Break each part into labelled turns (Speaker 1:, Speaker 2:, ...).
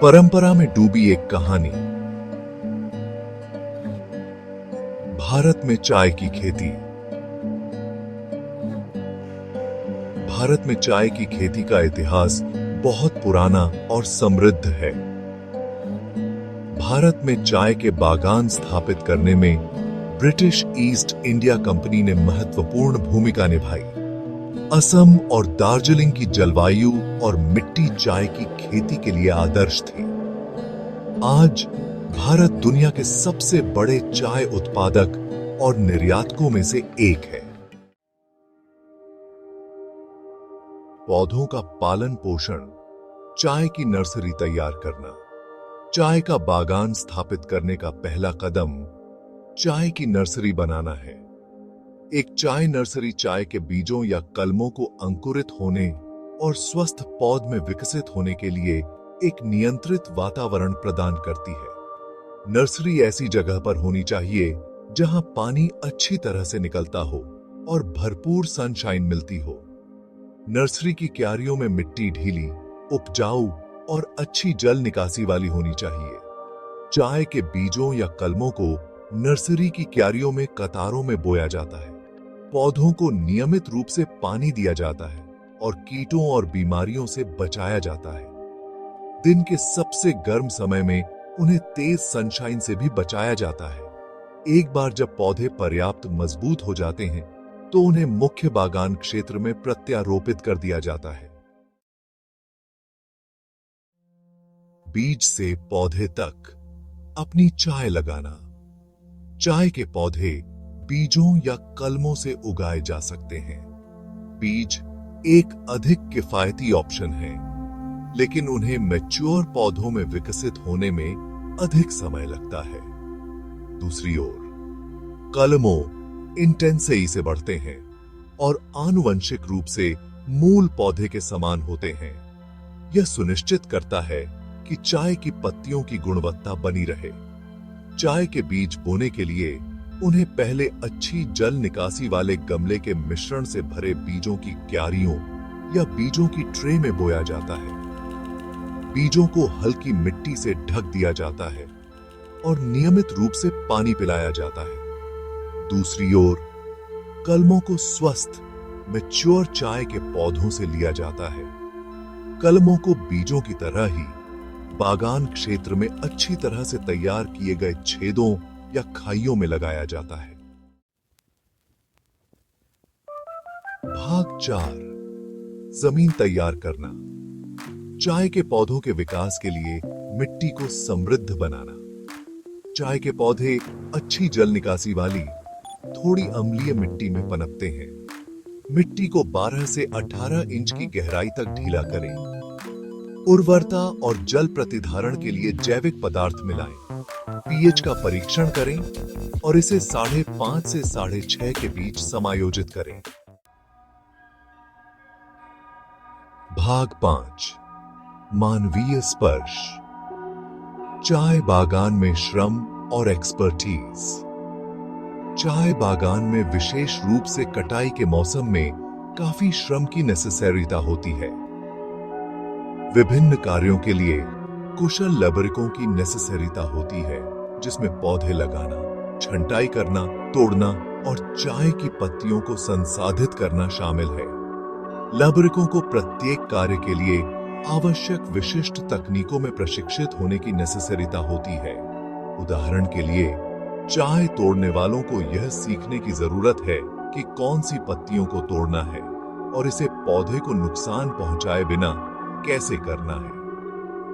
Speaker 1: परंपरा में डूबी एक कहानी। भारत में चाय की खेती। भारत में चाय की खेती का इतिहास बहुत पुराना और समृद्ध है। भारत में चाय के बागान स्थापित करने में ब्रिटिश ईस्ट इंडिया कंपनी ने महत्वपूर्ण भूमिका निभाई। असम और दार्जिलिंग की जलवायु और मिट्टी चाय की खेती के लिए आदर्श थी। आज भारत दुनिया के सबसे बड़े चाय उत्पादक और निर्यातकों में से एक है। पौधों का पालन पोषण, चाय की नर्सरी तैयार करना। चाय का बागान स्थापित करने का पहला कदम चाय की नर्सरी बनाना है। एक चाय नर्सरी चाय के बीजों या कलमों को अंकुरित होने और स्वस्थ पौध में विकसित होने के लिए एक नियंत्रित वातावरण प्रदान करती है। नर्सरी ऐसी जगह पर होनी चाहिए जहां पानी अच्छी तरह से निकलता हो और भरपूर सनशाइन मिलती हो। नर्सरी की क्यारियों में मिट्टी ढीली, उपजाऊ और अच्छी जल निकासी वाली होनी चाहिए। चाय के बीजों या कलमों को नर्सरी की क्यारियों में कतारों में बोया जाता है। पौधों को नियमित रूप से पानी दिया जाता है और कीटों और बीमारियों से बचाया जाता है। दिन के सबसे गर्म समय में उन्हें तेज सनशाइन से भी बचाया जाता है। एक बार जब पौधे पर्याप्त मजबूत हो जाते हैं तो उन्हें मुख्य बागान क्षेत्र में प्रत्यारोपित कर दिया जाता है। बीज से पौधे तक अपनी चाय लगाना। चाय के पौधे बीजों या कलमों से उगाए जा सकते हैं। बीज एक अधिक किफायती ऑप्शन है, लेकिन उन्हें मैच्योर पौधों में विकसित होने में अधिक समय लगता है। दूसरी ओर कलमों इंटेंसेई से बढ़ते हैं और आनुवंशिक रूप से मूल पौधे के समान होते हैं। यह सुनिश्चित करता है कि चाय की पत्तियों की गुणवत्ता बनी रहे। चाय के बीज बोने के लिए उन्हें पहले अच्छी जल निकासी वाले गमले के मिश्रण से भरे बीजों की क्यारियों या बीजों की ट्रे में बोया जाता है। बीजों को हल्की मिट्टी से ढक दिया जाता है और नियमित रूप से पानी पिलाया जाता है। दूसरी ओर कलमों को स्वस्थ मैच्योर चाय के पौधों से लिया जाता है। कलमों को बीजों की तरह ही बागान क्षेत्र में अच्छी तरह से तैयार किए गए छेदों या खाइयों में लगाया जाता है। भाग 4, जमीन तैयार करना। चाय के पौधों के विकास के लिए मिट्टी को समृद्ध बनाना। चाय के पौधे अच्छी जल निकासी वाली थोड़ी अम्लीय मिट्टी में पनपते हैं। मिट्टी को 12 से 18 इंच की गहराई तक ढीला करें। उर्वरता और जल प्रतिधारण के लिए जैविक पदार्थ मिलाएं। पीएच का परीक्षण करें और इसे 5.5 से 6.5 के बीच समायोजित करें। भाग 5, मानवीय स्पर्श। चाय बागान में श्रम और एक्सपर्टीज। चाय बागान में विशेष रूप से कटाई के मौसम में काफी श्रम की नेसेसरीता होती है। विभिन्न कार्यों के लिए कुशल लेबरिकों की नेसेसरीता होती है, जिसमें पौधे लगाना, छंटाई करना, तोड़ना और चाय की पत्तियों को संसाधित करना शामिल है। लेबरिकों को प्रत्येक कार्य के लिए आवश्यक विशिष्ट तकनीकों में प्रशिक्षित होने की नेसेसरीता होती है। उदाहरण के लिए चाय तोड़ने वालों को यह सीखने की जरूरत है कि कौन सी पत्तियों को तोड़ना है और इसे पौधे को नुकसान पहुंचाए बिना कैसे करना है।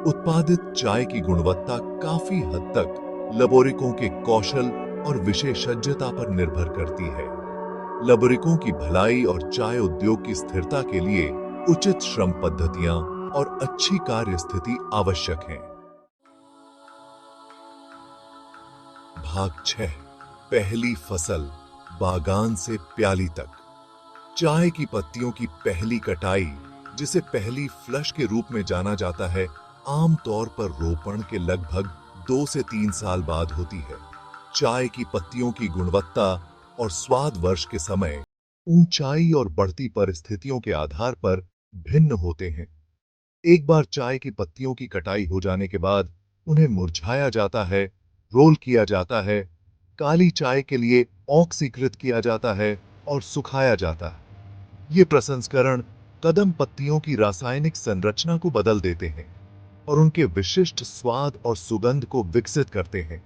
Speaker 1: उत्पादित चाय की गुणवत्ता काफी हद तक लेबोरिकों के कौशल और विशेषज्ञता पर निर्भर करती है। लेबोरिकों की भलाई और चाय उद्योग की स्थिरता के लिए उचित श्रम पद्धतियां और अच्छी कार्य स्थिति आवश्यक हैं। भाग 6, पहली फसल बागान से प्याली तक। चाय की पत्तियों की पहली कटाई, जिसे पहली फ्लश के रूप में जाना जाता है, आमतौर पर रोपण के लगभग 2 से 3 साल बाद होती है। चाय की पत्तियों की गुणवत्ता और स्वाद वर्ष के समय, ऊंचाई और बढ़ती परिस्थितियों के आधार पर भिन्न होते हैं। एक बार चाय की पत्तियों की कटाई हो जाने के बाद उन्हें मुरझाया जाता है, रोल किया जाता है, काली चाय के लिए ऑक्सीकृत किया जाता है और सुखाया जाता है। ये प्रसंस्करण कदम पत्तियों की रासायनिक संरचना को बदल देते हैं और उनके विशिष्ट स्वाद और सुगंध को विकसित करते हैं।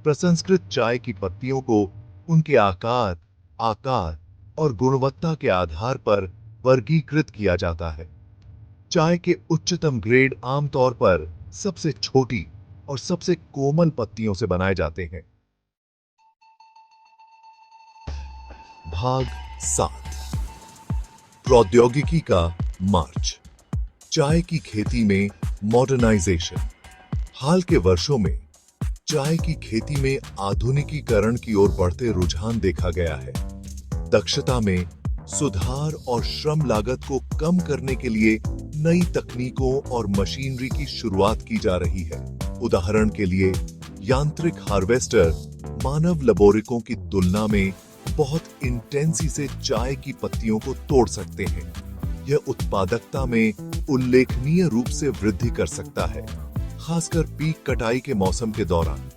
Speaker 1: प्रसंस्कृत चाय की पत्तियों को उनके आकार और गुणवत्ता के आधार पर वर्गीकृत किया जाता है। चाय के उच्चतम ग्रेड आमतौर पर सबसे छोटी और सबसे कोमल पत्तियों से बनाए जाते हैं। भाग 7। प्रौद्योगिकी का मार्च। चाय की खेती में मॉडर्नाइजेशन। हाल के वर्षों में चाय की खेती में आधुनिकीकरण की ओर बढ़ते रुझान देखा गया है। दक्षता में सुधार और श्रम लागत को कम करने के लिए नई तकनीकों और मशीनरी की शुरुआत की जा रही है। उदाहरण के लिए यांत्रिक हार्वेस्टर मानव लबोरिकों की तुलना में बहुत इंटेंसी से चाय की पत्तियों को तोड़ सकते हैं। यह उत्पादकता में उल्लेखनीय रूप से वृद्धि कर सकता है, खासकर पीक कटाई के मौसम के दौरान।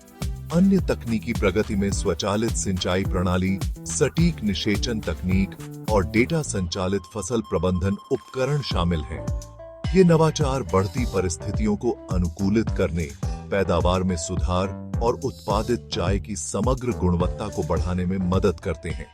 Speaker 1: अन्य तकनीकी प्रगति में स्वचालित सिंचाई प्रणाली, सटीक निषेचन तकनीक और डेटा संचालित फसल प्रबंधन उपकरण शामिल हैं। ये नवाचार बढ़ती परिस्थितियों को अनुकूलित करने, पैदावार में सुधार और उत्पादित चाय की समग्र गुणवत्ता को बढ़ाने में मदद करते हैं।